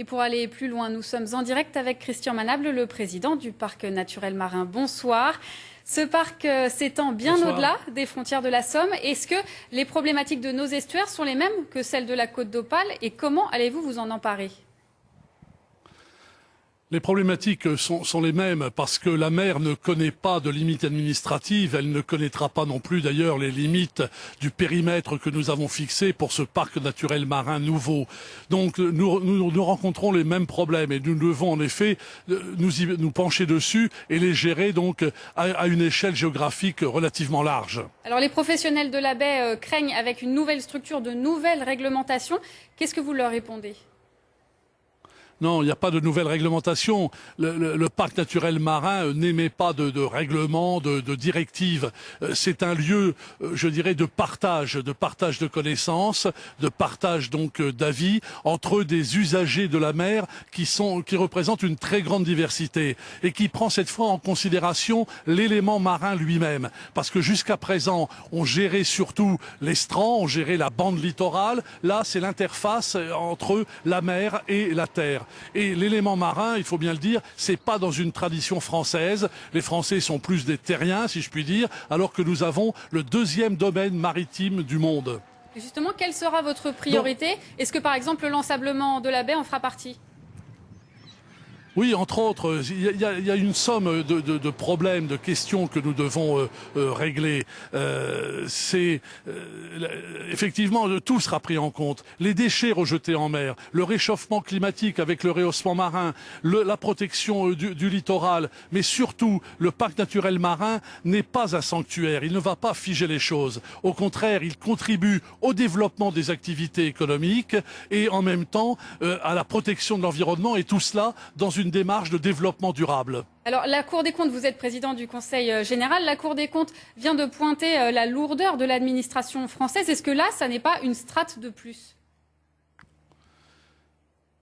Et pour aller plus loin, nous sommes en direct avec Christian Manable, le président du Parc naturel marin. Bonsoir. Ce parc s'étend bien au-delà des frontières de la Somme. Est-ce que les problématiques de nos estuaires sont les mêmes que celles de la Côte d'Opale et comment allez-vous vous en emparer ? Les problématiques sont les mêmes parce que la mer ne connaît pas de limites administratives. Elle ne connaîtra pas non plus d'ailleurs les limites du périmètre que nous avons fixé pour ce parc naturel marin nouveau. Donc nous rencontrons les mêmes problèmes et nous devons en effet nous pencher dessus et les gérer donc à une échelle géographique relativement large. Alors les professionnels de la baie craignent avec une nouvelle structure de nouvelles réglementations. Qu'est-ce que vous leur répondez ? Non, il n'y a pas de nouvelle réglementation. Le parc naturel marin n'émet pas de règlements, de directives. C'est un lieu, je dirais, de partage de connaissances, de partage donc d'avis entre des usagers de la mer qui représentent une très grande diversité et qui prend cette fois en considération l'élément marin lui-même. Parce que jusqu'à présent, on gérait surtout l'estran, on gérait la bande littorale. Là, c'est l'interface entre la mer et la terre. Et l'élément marin, il faut bien le dire, c'est pas dans une tradition française. Les Français sont plus des terriens, si je puis dire, alors que nous avons le deuxième domaine maritime du monde. Et justement, quelle sera votre priorité ? Est-ce que par exemple l'ensablement de la baie en fera partie ? Oui, entre autres, il y a une somme de problèmes, de questions que nous devons régler. Effectivement, tout sera pris en compte. Les déchets rejetés en mer, le réchauffement climatique avec le rehaussement marin, la protection du littoral, mais surtout, le parc naturel marin n'est pas un sanctuaire. Il ne va pas figer les choses. Au contraire, il contribue au développement des activités économiques et en même temps à la protection de l'environnement et tout cela dans une démarche de développement durable. Alors la Cour des comptes, vous êtes président du Conseil général, la Cour des comptes vient de pointer la lourdeur de l'administration française. Est-ce que là, ça n'est pas une strate de plus ?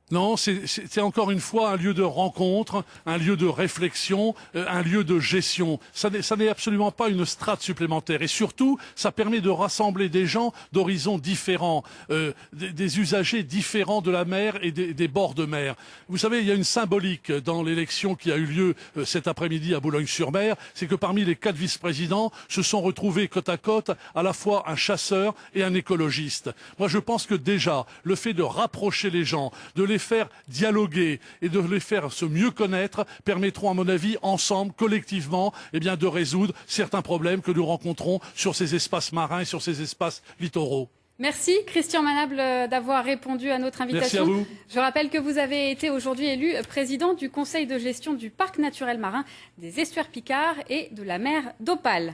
Non, c'est encore une fois un lieu de rencontre, un lieu de réflexion, un lieu de gestion. Ça n'est absolument pas une strate supplémentaire. Et surtout, ça permet de rassembler des gens d'horizons différents, des usagers différents de la mer et des bords de mer. Vous savez, il y a une symbolique dans l'élection qui a eu lieu cet après-midi à Boulogne-sur-Mer. C'est que parmi les 4 vice-présidents se sont retrouvés côte à côte à la fois un chasseur et un écologiste. Moi, je pense que déjà, le fait de rapprocher les gens, de les faire dialoguer et de les faire se mieux connaître permettront à mon avis ensemble, collectivement, de résoudre certains problèmes que nous rencontrons sur ces espaces marins et sur ces espaces littoraux. Merci Christian Manable d'avoir répondu à notre invitation. Merci à vous. Je rappelle que vous avez été aujourd'hui élu président du conseil de gestion du parc naturel marin des estuaires Picard et de la mer d'Opale.